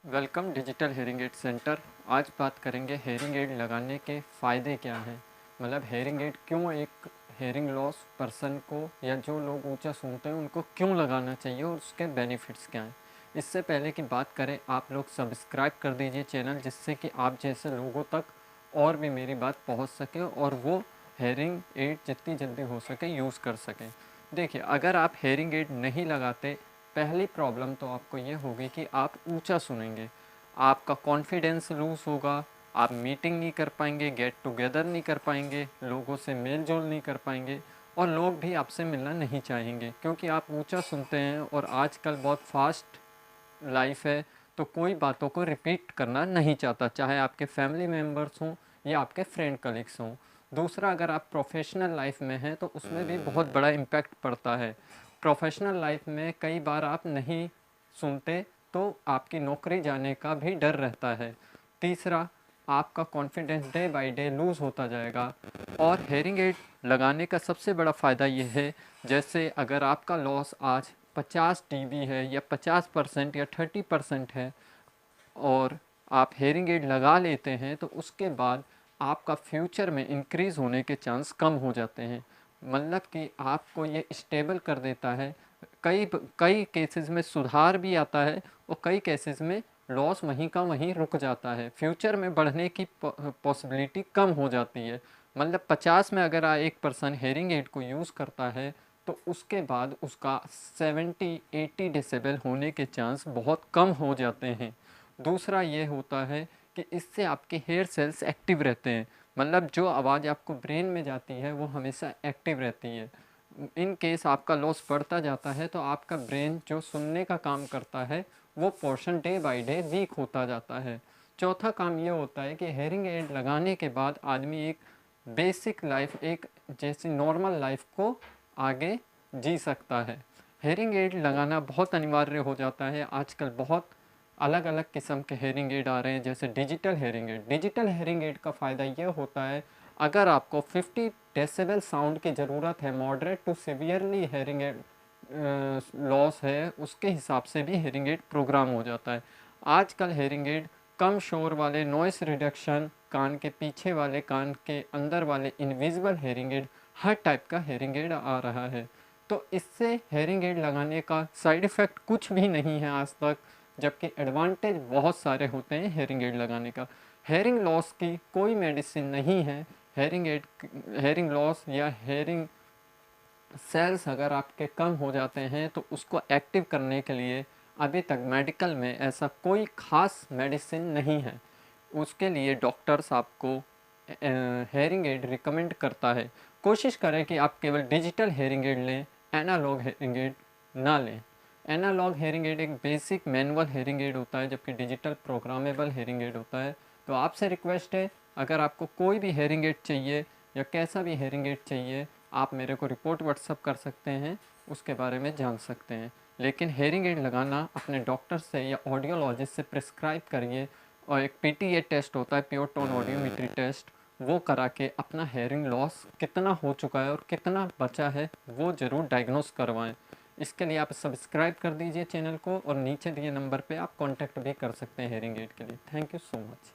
Welcome digital hearing aid centre. आज बात करेंगे हेयरिंग एड लगाने के फ़ायदे क्या हैं। मतलब हेयरिंग एड क्यों एक हेयरिंग लॉस पर्सन को या जो लोग ऊंचा सुनते हैं उनको क्यों लगाना चाहिए और उसके बेनिफिट्स क्या हैं। इससे पहले की बात करें, आप लोग सब्सक्राइब कर दीजिए चैनल, जिससे कि आप जैसे लोगों तक और भी मेरी बात पहुंच सके और वो हेयरिंग एड जितनी जल्दी हो सके यूज़ कर सकें। देखिए, अगर आप हेयरिंग एड नहीं लगाते, पहली प्रॉब्लम तो आपको ये होगी कि आप ऊंचा सुनेंगे, आपका कॉन्फिडेंस लूज़ होगा, आप मीटिंग नहीं कर पाएंगे, गेट टुगेदर नहीं कर पाएंगे, लोगों से मेल जोल नहीं कर पाएंगे और लोग भी आपसे मिलना नहीं चाहेंगे, क्योंकि आप ऊंचा सुनते हैं। और आजकल बहुत फास्ट लाइफ है, तो कोई बातों को रिपीट करना नहीं चाहता, चाहे आपके फैमिली मेम्बर्स हों या आपके फ्रेंड कलीग्स हों। दूसरा, अगर आप प्रोफेशनल लाइफ में हैं तो उसमें भी बहुत बड़ा इम्पैक्ट पड़ता है। प्रोफेशनल लाइफ में कई बार आप नहीं सुनते तो आपकी नौकरी जाने का भी डर रहता है। तीसरा, आपका confidence day by day lose होता जाएगा। और हेयरिंग एड लगाने का सबसे बड़ा फ़ायदा ये है, जैसे अगर आपका लॉस आज 50 dB है या 50% या 30% है और आप हेयरिंग एड लगा लेते हैं, तो उसके बाद आपका फ्यूचर में इंक्रीज़ होने के चांस कम हो जाते हैं। मतलब कि आपको ये स्टेबल कर देता है। कई कई केसेस में सुधार भी आता है और कई केसेस में लॉस वहीं का वहीं रुक जाता है, फ्यूचर में बढ़ने की पॉसिबिलिटी कम हो जाती है। मतलब 50 में अगर एक पर्सन हेयरिंग एड को यूज़ करता है तो उसके बाद उसका 70-80 डेसिबल होने के चांस बहुत कम हो जाते हैं। दूसरा ये होता है कि इससे आपके हेयर सेल्स एक्टिव रहते हैं। मतलब जो आवाज़ आपको ब्रेन में जाती है वो हमेशा एक्टिव रहती है। इन केस आपका लॉस बढ़ता जाता है तो आपका ब्रेन जो सुनने का काम करता है वो portion day by day weak होता जाता है। चौथा काम ये होता है कि हेयरिंग एड लगाने के बाद आदमी एक बेसिक लाइफ, एक जैसी नॉर्मल लाइफ को आगे जी सकता है। हेयरिंग एड लगाना बहुत अनिवार्य हो जाता है। आजकल बहुत अलग अलग किस्म के हेयरिंग एड आ रहे हैं, जैसे digital hearing aid. Digital hearing aid का फ़ायदा यह होता है, अगर आपको 50 डेसिबल साउंड की ज़रूरत है, moderate to severely hearing aid loss है, उसके हिसाब से भी हेयरिंग एड प्रोग्राम हो जाता है। आजकल हेयरिंग एड कम शोर वाले, नॉइस रिडक्शन, कान के पीछे वाले, कान के अंदर वाले इनविजिबल हेयरिंग एड, हर टाइप का हेयरिंग एड आ रहा है। तो इससे हेयरिंग एड लगाने का साइड इफ़ेक्ट कुछ भी नहीं है आज तक, जबकि एडवांटेज बहुत सारे होते हैं हेयरिंग एड लगाने का। हेयरिंग लॉस की कोई मेडिसिन नहीं है। हेयरिंग लॉस या हेयरिंग सेल्स अगर आपके कम हो जाते हैं तो उसको एक्टिव करने के लिए अभी तक मेडिकल में ऐसा कोई ख़ास मेडिसिन नहीं है। उसके लिए डॉक्टर्स आपको हेयरिंग एड रिकमेंड करता है। कोशिश करें कि आप केवल डिजिटल हेयरिंग एड लें, एनालॉग हेयरिंग एड ना लें। एनालॉग हेयरिंग एड एक बेसिक मैनुअल हेयरिंग एड होता है, जबकि डिजिटल प्रोग्रामेबल हेयरिंग एड होता है। तो आपसे रिक्वेस्ट है, अगर आपको कोई भी हेयरिंग एड चाहिए या कैसा भी हेयरिंग एड चाहिए, आप मेरे को रिपोर्ट व्हाट्सअप कर सकते हैं, उसके बारे में जान सकते हैं। लेकिन हेयरिंग एड लगाना अपने डॉक्टर से या ऑडियोलॉजिस्ट से प्रिस्क्राइब करिए। और एक पीटीए टेस्ट होता है, प्योर टोन ऑडियोमेट्री टेस्ट, वो करा के अपना हेयरिंग लॉस कितना हो चुका है और कितना बचा है वो ज़रूर डायग्नोस करवाएं। इसके लिए आप सब्सक्राइब कर दीजिए चैनल को और नीचे दिए नंबर पे आप कांटेक्ट भी कर सकते हैं हेयरिंग एड के लिए। Thank you so much.